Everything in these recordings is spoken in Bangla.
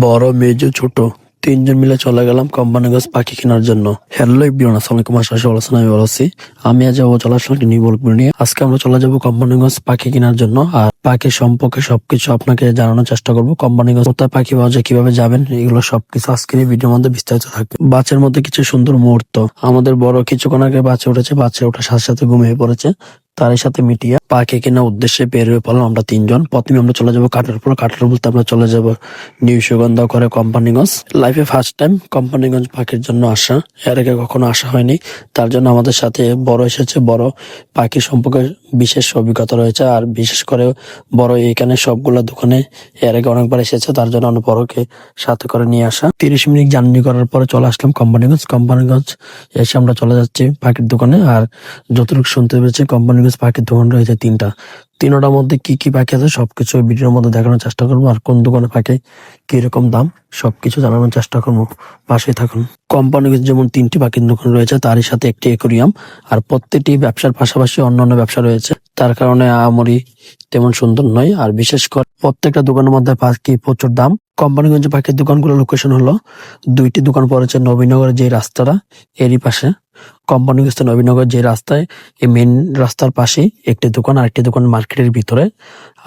বড়, মেজো, ছোট তিনজন মিলে চলে গেলাম কোম্পানিগঞ্জ পাখি কেনার জন্য। হ্যালো এভরিওয়ান, আসসালামু আলাইকুম। আশা করি ভালো আছেন, আমি ভালো আছি। আমি আজ যাবো চলে আসলাম একটি নিউ ব্লগ নিয়ে। আজকে আমরা চলে যাবো কোম্পানিগঞ্জ পাখি কেনার জন্য, আর পাখি সম্পর্কে সবকিছু আপনাকে জানানোর চেষ্টা করবো। কোম্পানিগঞ্জ কোথায় পাখি পাওয়া যায়, কিভাবে যাবেন, এগুলো সবকিছু আজকের এই ভিডিওর মধ্যে বিস্তারিত থাকবে। বাচ্চার মধ্যে কিছু সুন্দর মুহূর্ত। আমাদের বড় কিছুক্ষণ আগে বাচ্চা উঠেছে, বাচ্চা ওঠার সাথে সাথে ঘুমিয়ে পড়েছে। তারই সাথে মিটিয়া পাখি কেনার উদ্দেশ্যে বের হয়ে পড়লাম আমরা তিনজন। প্রথমে আমরা চলে যাবো কাটারপুর। কাটার বলতে আমরা চলে যাবো নিউ সুগন্ধা করে কোম্পানিগঞ্জ। লাইফে ফার্স্ট টাইম কোম্পানিগঞ্জ পাখির জন্য আসা, এর আগে কখনো আসা হয়নি। তার জন্য আমাদের সাথে বড় এসেছে। বড় পাখি সম্পর্কে বিশেষ অভিজ্ঞতা রয়েছে, আর বিশেষ করে বড় এখানে সবগুলা দোকানে এর আগে অনেকবার এসেছে। তার জন্য আমরা বড়কে সাথে করে নিয়ে আসা। 30 মিনিট জার্নি করার পরে চলে আসলাম কোম্পানিগঞ্জ। কোম্পানিগঞ্জ এসে আমরা চলে যাচ্ছি পাখির দোকানে। আর যতটুকু শুনতে পেরেছি কোম্পানিগঞ্জ পাখির দোকান রয়েছে তিনটার মধ্যে কি কি পাখি আছে সবকিছু ভিডিওর মধ্যে দেখানোর চেষ্টা করবো। আর কোন দোকানে পাখি কিরকম দাম সবকিছু জানানোর চেষ্টা করবো। পাশেই থাকুন। কোম্পানিগঞ্জ যেমন 3টি পাখির দোকান রয়েছে, তারই সাথে একটি অ্যাকোরিয়াম। আর প্রত্যেকটি ব্যবসার পাশাপাশি অন্যান্য ব্যবসা রয়েছে, তার কারণে আহামরি তেমন সুন্দর নয়। আর বিশেষ করে প্রত্যেকটা দোকানের মধ্যে পাখি প্রচুর দাম। কোম্পানিগঞ্জ পাখির দোকানগুলোর লোকেশন হলো, 2টি দোকান পড়েছে নবীনগরের যে রাস্তাটা এরই পাশে। কোম্পানিগঞ্জ থেকে নবীনগর যে রাস্তায়, এই মেন রাস্তার পাশেই একটি দোকান, আরেকটি দোকান মার্কেটের ভিতরে,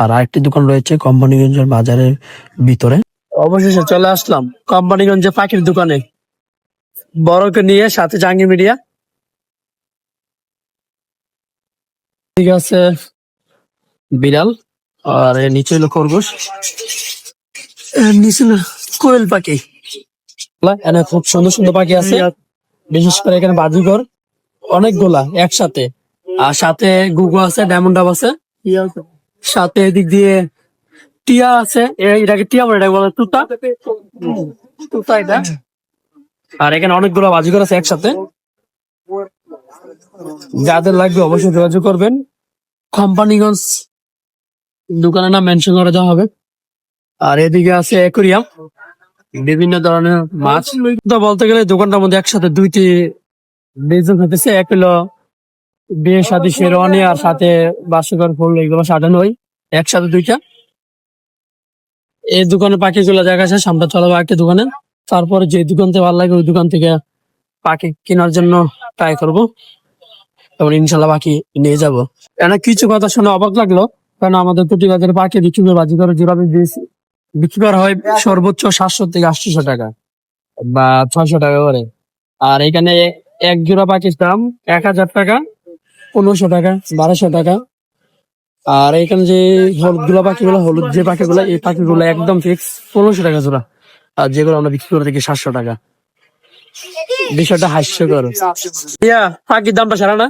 আর আরেকটি দোকান রয়েছে কোম্পানিগঞ্জের বাজারের ভিতরে। অবশেষে চলে আসলাম কোম্পানিগঞ্জে পাখির দোকানে, বড়কে নিয়ে, সাথে জাহাঙ্গীর মিডিয়া। ঠিক আছে, বিড়াল, আর এর নিচে হলো খরগোশ, এর নিচে হলো কোয়েল পাখি। এখানে খুব সুন্দর সুন্দর পাখি আছে, বিশেষ করে এখানে বাজিঘর অনেকগুলা একসাথে। আর সাথে গুগু আছে, ডায়মন্ড ডাব আছে, সাথে এদিক দিয়ে টিয়া আছে। এটাকে টিয়া বলে, এটাকে বলে তুতা। তুতা এটা। আর এখানে অনেকগুলো বাজিঘর আছে একসাথে। যাদের লাগবে অবশ্যই যোগাযোগ করবেন। কোম্পানিগঞ্জ দোকানের নাম মেনশন করে দেওয়া হবে। আর এদিকে আছে অ্যাকোরিয়াম, বিভিন্ন ধরনের মাছ। তো বলতে গেলে দোকানটার মধ্যে একসাথে 2টি ডিজাইন হতেছে। এক হলো বিয়ে শাদী শেরওয়ানি, আর সাথে বাসুকর ফুল, এগুলো সাজানো হয় একসাথে 2টা। এই দোকানে পাখিগুলো দেখা যায়। সামনে চলে যাবো একটা দোকানে, তারপরে যে দোকান থেকে ভালো লাগে ওই দোকান থেকে পাখি কেনার জন্য ট্রাই করবো, এবং ইনশাল্লাহ পাখি নিয়ে যাবো। এখানে কিছু কথা শুনে অবাক লাগলো, কারণ আমাদের প্রতি বাজারে পাখি বিক্রি করে বাজিঘরে যেভাবে বিক্রি করা হয় সর্বোচ্চ 700 থেকে 800 টাকা বা 600 টাকা করে। আর এখানে এক জোড়া পাখির দাম 1000 টাকা, 1500 টাকা, 1200 টাকা। আর এখানে যে হলুদ গুলা পাখিগুলো, হলুদ যে পাখিগুলো, এই পাখিগুলো একদম ফিক্স 1500 টাকা জোড়া। আর যেগুলো আমরা বিক্রি করে থাকি 700 টাকা। বিষয়টা হাস্যকর। পাখির দামটা সারা না,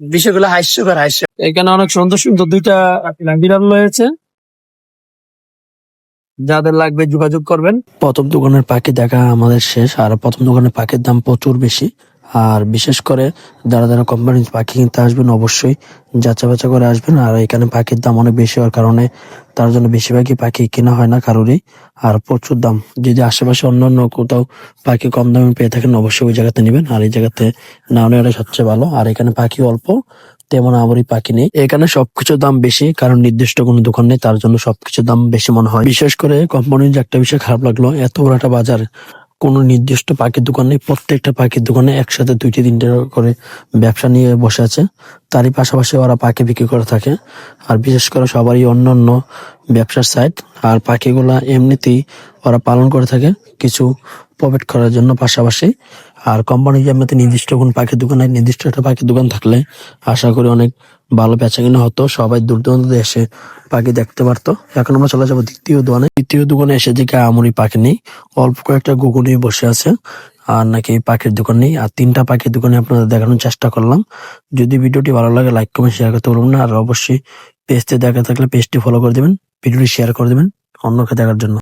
বিষয়গুলো হাস্যকর। এখানে অনেক সুন্দর সুন্দর 2টা বিড়াল রয়েছে, যাদের লাগবে যোগাযোগ করবেন। প্রথম দোকানের পাখি দেখা আমাদের শেষ। আর প্রথম দোকানের পাখির দাম প্রচুর বেশি। আর বিশেষ করে যারা যারা কোম্পানির পাখি কিনতে আসবেন অবশ্যই যাচাই বাছাই করে আসবেন। আর এখানে পাখির দাম অনেক বেশি হওয়ার কারণে তার জন্য বেশিরভাগই পাখি কেনা হয় না কারোরই। আর প্রচুর দাম। যদি আশেপাশে অন্যান্য কোথাও পাখি কম দামে পেয়ে থাকেন অবশ্যই ওই জায়গাতে নেবেন, আর এই জায়গাতে না নেওয়াটাই সবচেয়ে ভালো। আর এখানে পাখি অল্প, তেমন আমারই পাখি নেই। এখানে সবকিছুর দাম বেশি, কারণ নির্দিষ্ট কোনো দোকান নেই, তার জন্য সবকিছুর দাম বেশি মনে হয়। বিশেষ করে কোম্পানির যে একটা বিষয় খারাপ লাগলো, এত বড় একটা বাজার, কোনো নির্দিষ্ট পাখির দোকান নেই। প্রত্যেকটা পাখির দোকানে একসাথে 2-3টে করে ব্যবসা নিয়ে বসে আছে। তারই পাশাপাশি ওরা পাখি বিক্রি করে থাকে। আর বিশেষ করে সবারই অন্য অন্য ব্যবসার সাইট। আর পাখিগুলা এমনিতেই ওরা পালন করে থাকে কিছু প্রফিট করার জন্য পাশাপাশি। আর কোম্পানি এমনিতে নির্দিষ্ট কোনো পাখির দোকানে, নির্দিষ্ট একটা পাখির দোকান থাকলে আশা করি অনেক ভালো বেচাকেনা হতো, সবাই দূর দূরান্ত এসে পাখি দেখতে পারতো। এখন আমরা চলে যাবো দ্বিতীয় দোকানে। দ্বিতীয় দোকানে এসে দেখে আমরি পাখি নেই, অল্প কয়েকটা গুগু নিয়ে বসে আছে। আর নাকি পাখির দোকান নেই। আর 3টা পাখির দোকানে আপনাদের দেখানোর চেষ্টা করলাম। যদি ভিডিওটি ভালো লাগে লাইক কমেন্ট শেয়ার করতে বলবেন না। আর অবশ্যই পেজটি দেখা থাকলে পেজটি ফলো করে দিবেন, ভিডিওটি শেয়ার করে দিবেন অন্যকে দেখার জন্য।